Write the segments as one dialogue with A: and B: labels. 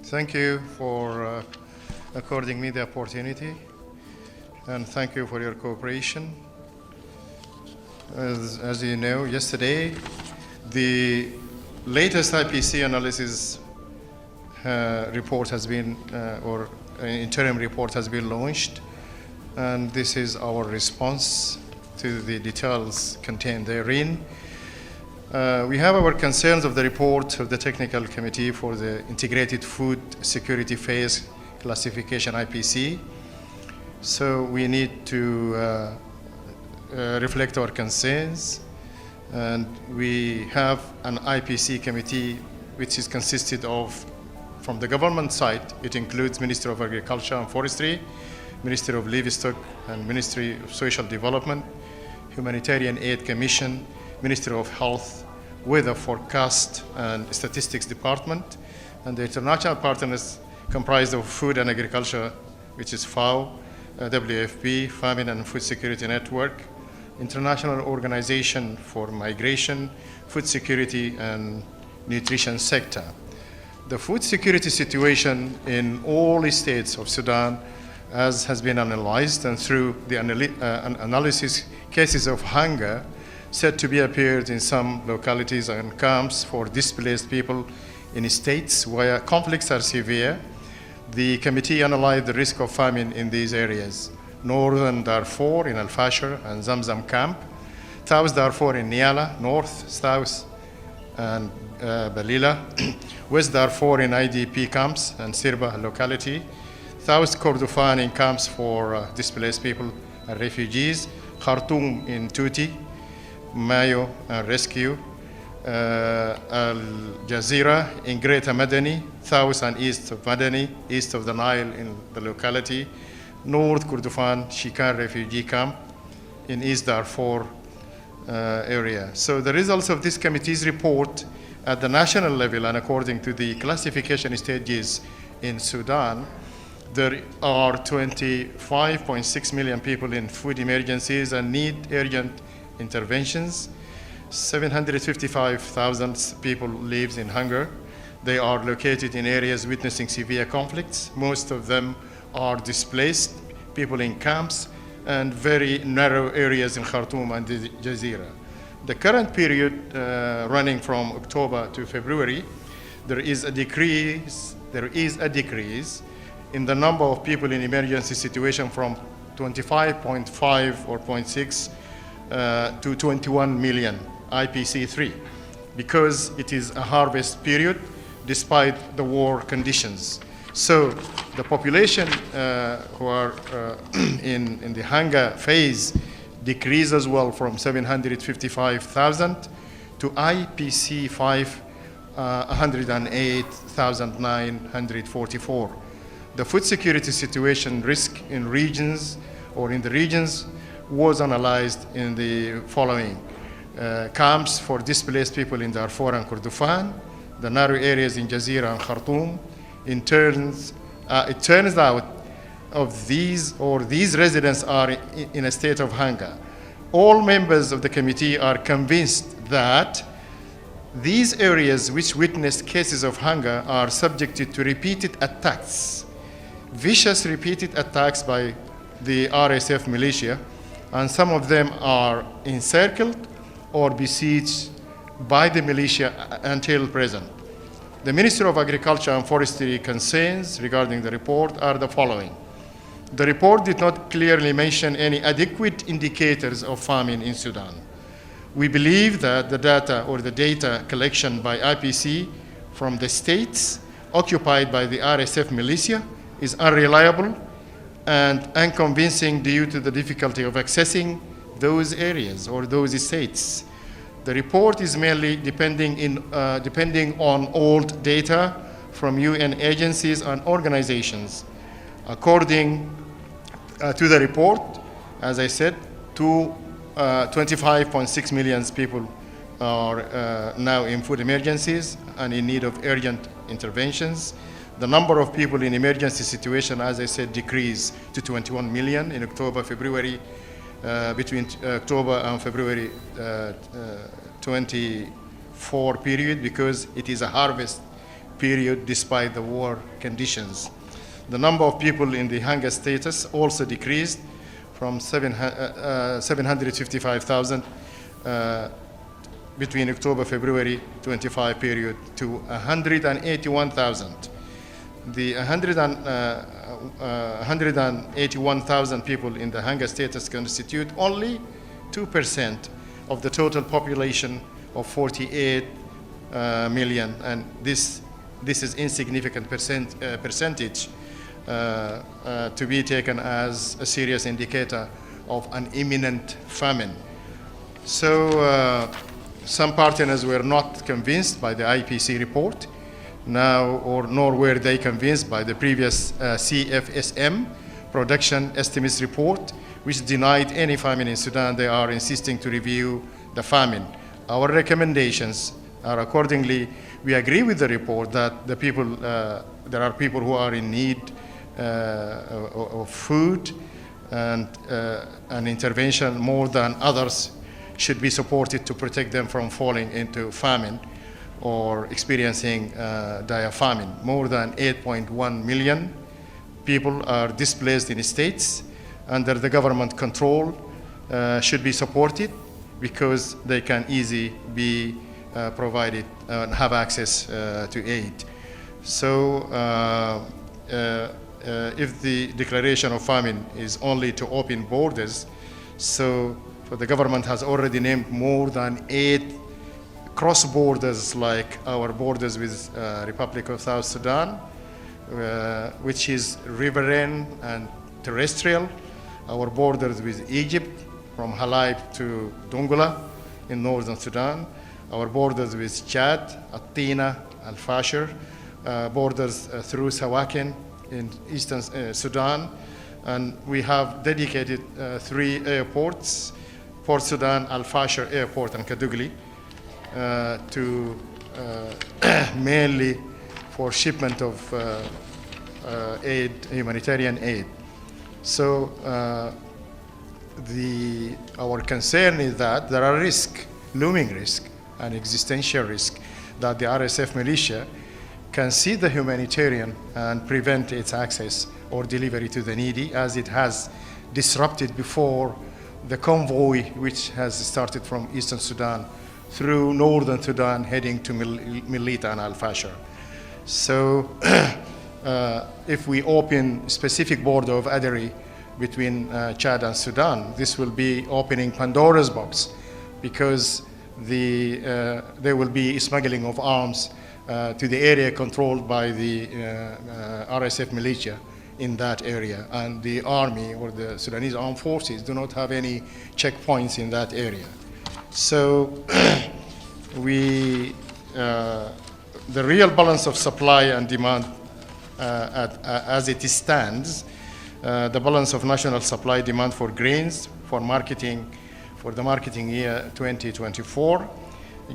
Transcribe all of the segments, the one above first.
A: Thank you for according me the opportunity, and thank you for your cooperation. As you know, yesterday, the latest IPC analysis report has been, or an interim report has been launched, and this is our response to the details contained therein. We have our concerns of the report of the Technical Committee for the Integrated Food Security Phase Classification IPC. So we need to reflect our concerns, and we have an IPC committee which is consisted of, from the government side, it includes Ministry of Agriculture and Forestry, Ministry of Livestock and Ministry of Social Development, Humanitarian Aid Commission, Ministry of Health, Weather Forecast and Statistics Department, and the international partners comprised of Food and Agriculture, which is FAO, WFP, Famine and Food Security Network, International Organization for Migration, Food Security and Nutrition Sector. The food security situation in all states of Sudan, as has been analyzed, and through the analysis, cases of hunger said to be appeared in some localities and camps for displaced people in states where conflicts are severe. The committee analyzed the risk of famine in these areas: Northern Darfur in Al-Fashir and Zamzam camp, South Darfur in Niala, North, South, and Balila, West Darfur in IDP camps and Sirba locality, South Kordofan in camps for displaced people and refugees, Khartoum in Tuti, Mayo and Rescue, Al Jazeera in Greater Madani, south and east of Madani, east of the Nile in the locality, North Kordofan Shikan refugee camp in East Darfur area. So the results of this committee's report at the national level, and according to the classification stages in Sudan, there are 25.6 million people in food emergencies and need urgent interventions. 755,000 people live in hunger. They are located in areas witnessing severe conflicts. Most of them are displaced, people in camps, and very narrow areas in Khartoum and the Jazeera. The current period running from October to February, there is a decrease in the number of people in emergency situation from 25.5 or 0.6 to 21 million IPC3, because it is a harvest period despite the war conditions. So the population who are in the hunger phase decreased as well from 755,000 to IPC5 108,944. The food security situation risk in regions or in the regions was analyzed in the following: camps for displaced people in Darfur and Kordofan, the narrow areas in Jazeera and Khartoum. It turns out of these residents are in a state of hunger. All members of the committee are convinced that these areas which witnessed cases of hunger are subjected to repeated attacks, vicious repeated attacks by the RSF militia, and some of them are encircled or besieged by the militia until present. The Ministry of Agriculture and Forestry concerns regarding the report are the following. The report did not clearly mention any adequate indicators of famine in Sudan. We believe that the data collection by IPC from the states occupied by the RSF militia is unreliable and unconvincing due to the difficulty of accessing those areas or those states. The report is merely depending on old data from UN agencies and organizations. According to the report, as I said, 25.6 million people are now in food emergencies and in need of urgent interventions. The number of people in emergency situation, as I said, decreased to 21 million in October-February, between October and February 24 period, because it is a harvest period despite the war conditions. The number of people in the hunger status also decreased from 755,000 between October-February 25 period to 181,000. The 181,000 people in the hunger status constitute only 2% of the total population of 48 million, and this is insignificant percentage to be taken as a serious indicator of an imminent famine. So some partners were not convinced by the IPC report nor were they convinced by the previous CFSM production estimates report, which denied any famine in Sudan. They are insisting to review the famine. Our recommendations are accordingly, we agree with the report that there are people who are in need of food, and an intervention more than others should be supported to protect them from falling into famine or experiencing dire famine. More than 8.1 million people are displaced in states under the government control, should be supported because they can easily be provided and have access to aid. So if the declaration of famine is only to open borders, so the government has already named more than 8 cross borders, like our borders with Republic of South Sudan, which is riverine and terrestrial, our borders with Egypt from Halab to Dongola in northern Sudan, our borders with Chad, Atina, Al-Fashir, borders through Sawakin in eastern Sudan, and we have dedicated 3 airports, Port Sudan, Al-Fashir Airport, and Kadugli, to mainly for shipment of aid, humanitarian aid. So our concern is that there are looming risk, and existential risk that the RSF militia can see the humanitarian and prevent its access or delivery to the needy, as it has disrupted before the convoy which has started from eastern Sudan through northern Sudan heading to Melita and Al-Fashir. So if we open specific border of Adari between Chad and Sudan, this will be opening Pandora's box, because there will be smuggling of arms to the area controlled by the RSF militia in that area, and the army or the Sudanese armed forces do not have any checkpoints in that area. So the real balance of supply and demand as it stands, the balance of national supply demand for grains for the marketing year 2024,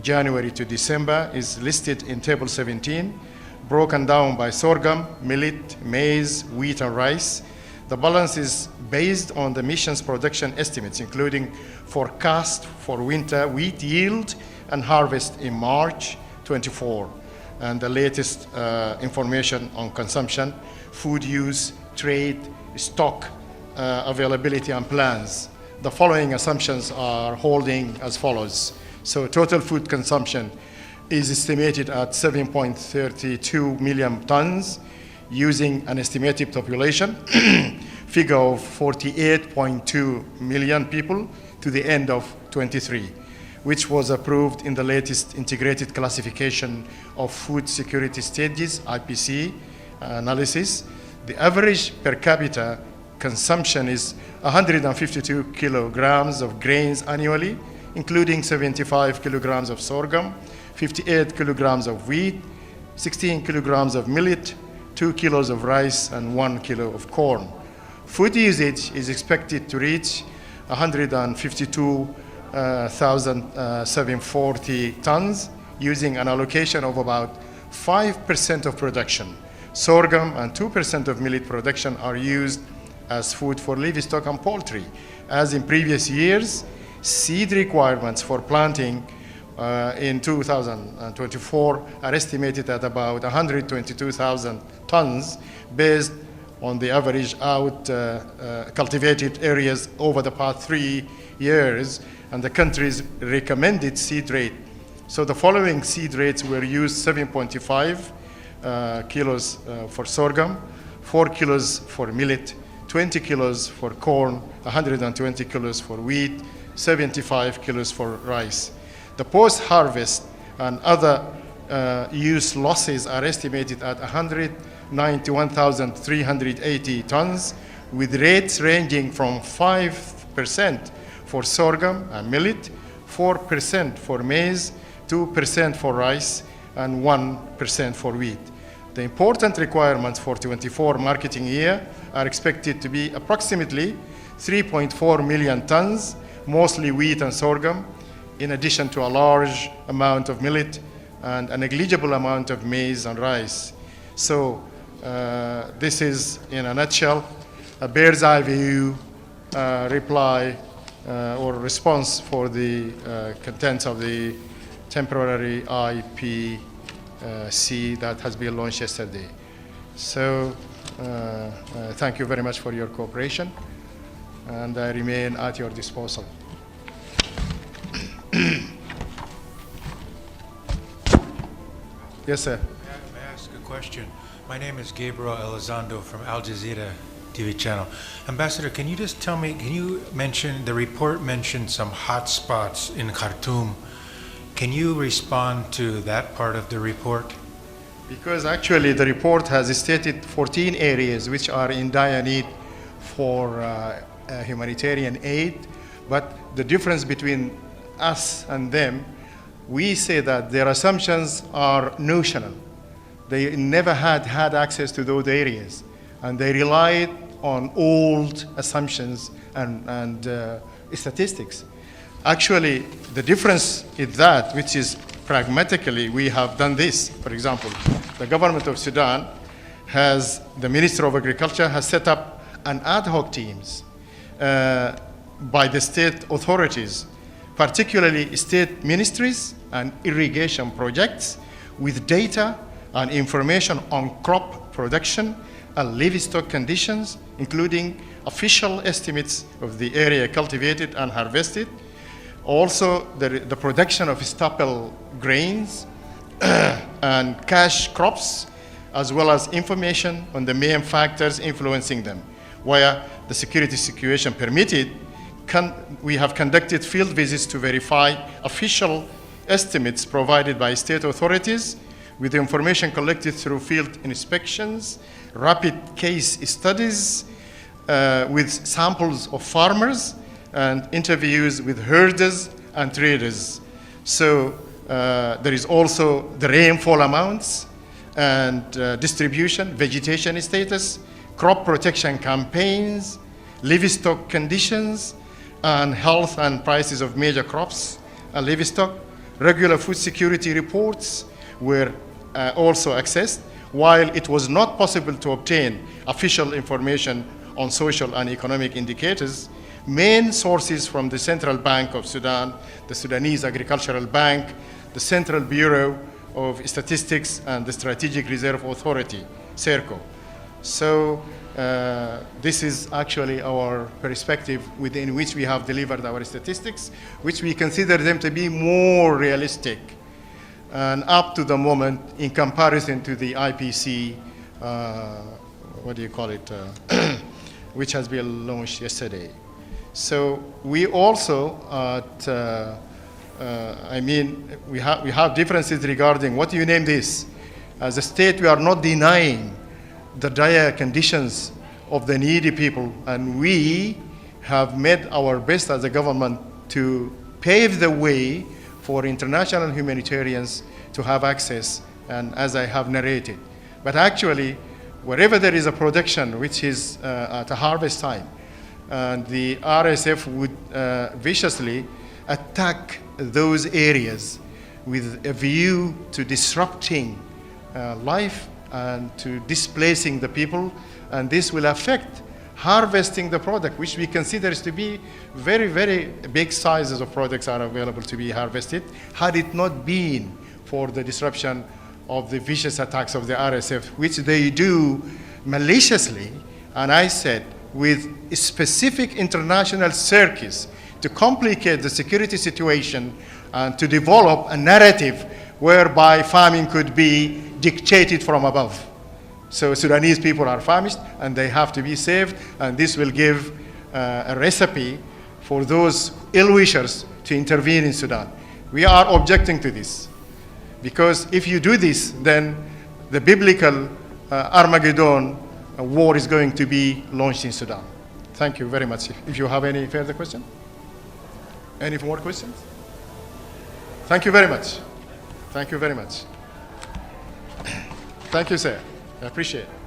A: January to December, is listed in table 17, broken down by sorghum, millet, maize, wheat, and rice. The balance is based on the mission's production estimates, including forecast for winter wheat yield and harvest in March 24, and the latest information on consumption, food use, trade, stock availability, and plans. The following assumptions are holding as follows. So total food consumption is estimated at 7.32 million tons, using an estimated population figure of 48.2 million people to the end of 23, which was approved in the latest integrated classification of food security stages, IPC analysis. The average per capita consumption is 152 kilograms of grains annually, including 75 kilograms of sorghum, 58 kilograms of wheat, 16 kilograms of millet, 2 kilos of rice, and 1 kilo of corn. Food usage is expected to reach 152,740 tons, using an allocation of about 5% of production. Sorghum and 2% of millet production are used as food for livestock and poultry. As in previous years, seed requirements for planting in 2024 are estimated at about 122,000 tons based on the average cultivated areas over the past 3 years and the country's recommended seed rate. So the following seed rates were used: 7.5 kilos for sorghum, 4 kilos for millet, 20 kilos for corn, 120 kilos for wheat, 75 kilos for rice. The post-harvest and other use losses are estimated at 191,380 tons, with rates ranging from 5% for sorghum and millet, 4% for maize, 2% for rice, and 1% for wheat. The important requirements for 24 marketing year are expected to be approximately 3.4 million tons, mostly wheat and sorghum, in addition to a large amount of millet and a negligible amount of maize and rice. So this is, in a nutshell, a bird's eye view reply or response for the contents of the temporary IPC that has been launched yesterday. So thank you very much for your cooperation, and I remain at your disposal. Yes, sir.
B: May I ask a question? My name is Gabriel Elizondo from Al Jazeera TV channel. Ambassador, can you just tell me, can you mention, the report mentioned some hot spots in Khartoum. Can you respond to that part of the report?
A: Because actually the report has stated 14 areas which are in dire need for humanitarian aid, but the difference between us and them, we say that their assumptions are notional. They never had access to those areas, and they relied on old assumptions and statistics. Actually, the difference is that, which is pragmatically, we have done this. For example, the government of Sudan has, the Minister of Agriculture has set up an ad hoc teams by the state authorities, particularly state ministries and irrigation projects, with data and information on crop production and livestock conditions, including official estimates of the area cultivated and harvested, also the production of staple grains and cash crops, as well as information on the main factors influencing them. Where the security situation permitted, we have conducted field visits to verify official estimates provided by state authorities with information collected through field inspections, rapid case studies with samples of farmers, and interviews with herders and traders. So there is also the rainfall amounts and distribution, vegetation status, crop protection campaigns, livestock conditions, and health and prices of major crops and livestock. Regular food security reports were also accessed, while it was not possible to obtain official information on social and economic indicators. Main sources from the Central Bank of Sudan, the Sudanese Agricultural Bank, the Central Bureau of Statistics, and the Strategic Reserve Authority, SERCO. So this is actually our perspective within which we have delivered our statistics, which we consider them to be more realistic and up to the moment in comparison to the IPC, what do you call it, which has been launched yesterday. So we also, we have differences regarding what you name this. As a state, we are not denying the dire conditions of the needy people, and we have made our best as a government to pave the way for international humanitarians to have access, and as I have narrated. But actually, wherever there is a production which is at a harvest time, and the RSF would viciously attack those areas with a view to disrupting life and to displacing the people, and this will affect harvesting the product, which we consider to be very, very big sizes of products are available to be harvested, had it not been for the disruption of the vicious attacks of the RSF, which they do maliciously, and I said, with specific international circus to complicate the security situation and to develop a narrative whereby famine could be dictated from above. So Sudanese people are famished and they have to be saved, and this will give a recipe for those ill-wishers to intervene in Sudan. We are objecting to this, because if you do this, then the biblical Armageddon war is going to be launched in Sudan. Thank you very much. If you have any further questions? Any more questions? Thank you very much. Thank you very much. Thank you, sir. I appreciate it.